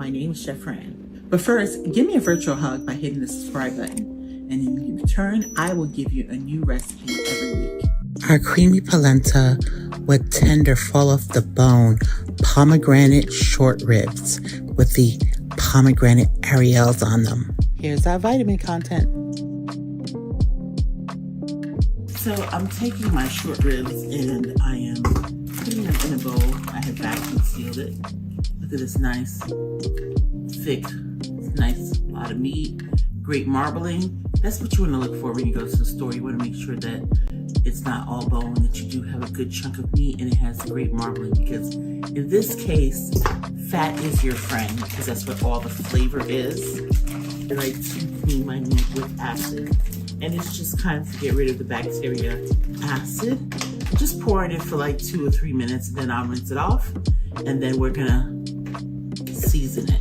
My name is Chef Fran. But first, give me a virtual hug by hitting the subscribe button. And in return, I will give you a new recipe every week. Our creamy polenta with tender fall off the bone pomegranate short ribs with the pomegranate areoles on them. Here's our vitamin content. So I'm taking my short ribs and I am putting them in a bowl. I have vacuum sealed it. Look at this nice, thick, nice lot of meat, great marbling. That's what you want to look for when you go to the store. You want to make sure that it's not all bone, that you do have a good chunk of meat and it has great marbling, because in this case, fat is your friend because that's what all the flavor is. I like to clean my meat with acid, and it's just kind of to get rid of the bacteria acid. Just pour it in for like 2 or 3 minutes, and then I'll rinse it off, and then we're gonna season it.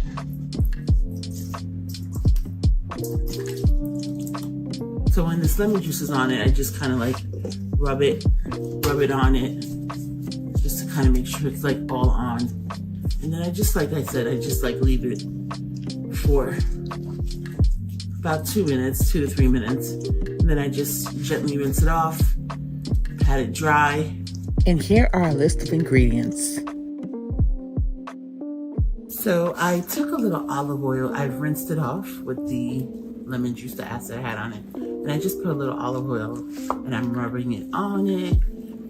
So when this lemon juice is on it, I just kind of like rub it on it, just to kind of make sure it's like all on. And then I just, like I said, I just like leave it for about 2 minutes, 2 to 3 minutes. And then I just gently rinse it off, pat it dry. And here are a list of ingredients. So I took a little olive oil, I've rinsed it off with the lemon juice, the acid I had on it. And I just put a little olive oil and I'm rubbing it on it,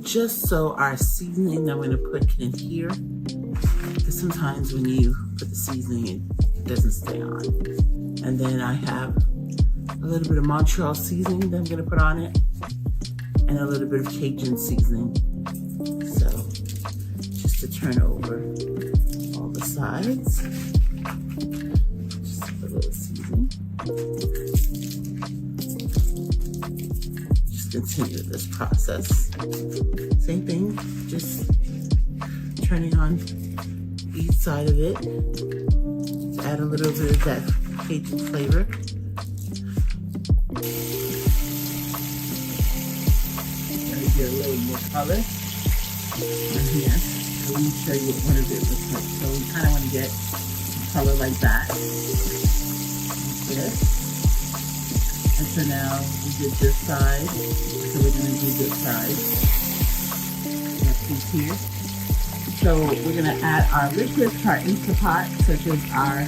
just so our seasoning that I'm gonna put can adhere. Because sometimes when you put the seasoning, it doesn't stay on. And then I have a little bit of Montreal seasoning that I'm gonna put on it, and a little bit of Cajun seasoning. So just to turn over all the sides, just a little seasoning. Just continue this process. Same thing, just turning on each side of it to add a little bit of that Cajun flavor. Gotta get a little more color in here. So let me show you what one of it looks like. So we kind of want to get color like that. Like this. And so now we did this side. So we're going to do this side. That piece here. So we're going to add our liquids to our Instapot, such as our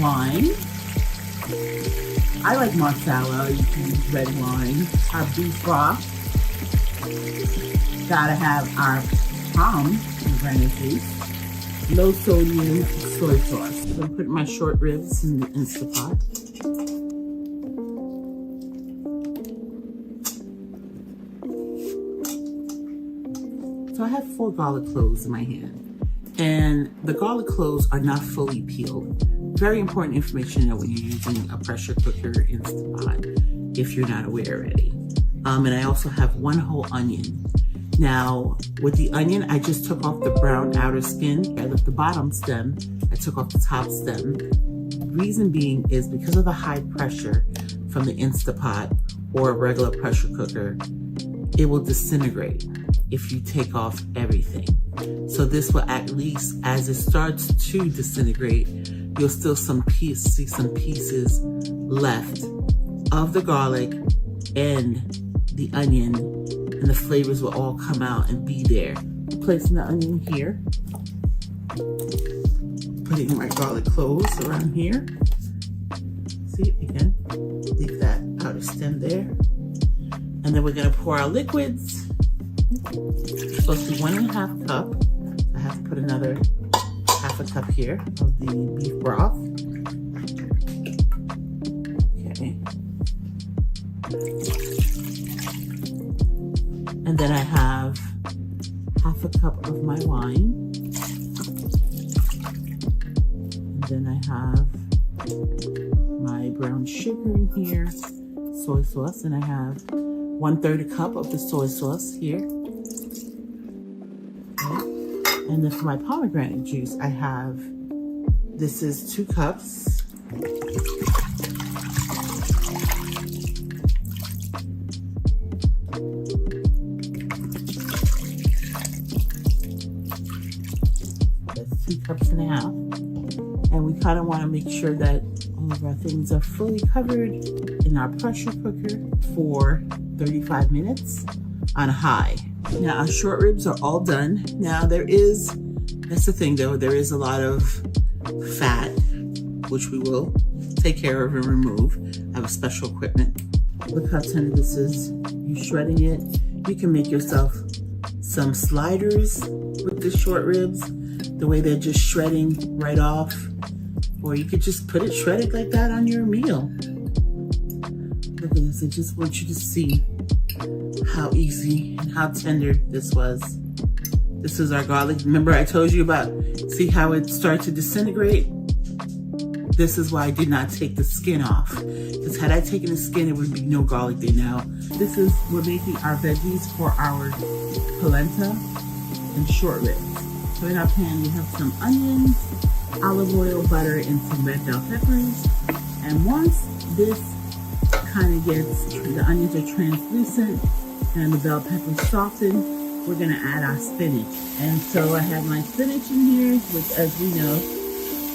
wine. I like Marsala, you can use red wine. Our beef broth. Gotta have our pomegranate juice. Low sodium soy sauce. So I'm putting my short ribs in the Instapot. So I have 4 garlic cloves in my hand, and the garlic cloves are not fully peeled. Very important information to know when you're using a pressure cooker Instapot, if you're not aware already. And I also have 1 whole onion. Now, with the onion, I just took off the brown outer skin. I left the bottom stem. I took off the top stem. Reason being is because of the high pressure from the Instapot or a regular pressure cooker, it will disintegrate if you take off everything. So this will, at least as it starts to disintegrate, you'll still see some pieces left of the garlic and the onion, and the flavors will all come out and be there. Placing the onion here, putting my garlic cloves around here. See, again, leave that outer stem there. And then we're gonna pour our liquids. It's supposed to be 1.5 cup. I have to put another 1/2 cup here of the beef broth. Okay. And then I have 1/2 cup of my wine. And then I have my brown sugar in here, soy sauce, and I have 1/3 cup of the soy sauce here. Okay. And then for my pomegranate juice, I have, this is 2 cups. That's 2.5 cups. And we kind of want to make sure that all of our things are fully covered in our pressure cooker for 35 minutes on high. Now our short ribs are all done. Now that's the thing though, there is a lot of fat, which we will take care of and remove. I have a special equipment. Look how tender this is. You're shredding it. You can make yourself some sliders with the short ribs, the way they're just shredding right off. Or you could just put it shredded like that on your meal. Look at this, I just want you to see how easy and how tender this was. This is our garlic. Remember I told you about, see how it started to disintegrate? This is why I did not take the skin off. Because had I taken the skin, it would be no garlic there now. We're making our veggies for our polenta and short ribs. So in our pan, we have some onions, olive oil, butter, and some red bell peppers. And once this kind of the onions are translucent and the bell peppers soften, we're gonna add our spinach. And so I have my spinach in here, which as we know,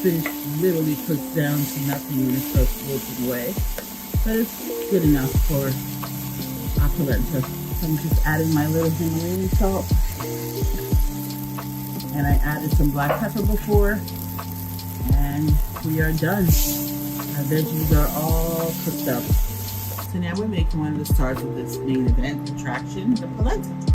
spinach literally cooks down to nothing when it starts wilting away. But it's good enough for our polenta. So I'm just adding my little Himalayan salt. And I added some black pepper before. And we are done. Our veggies are all cooked up. So now we're making one of the stars of this main event attraction, the polenta.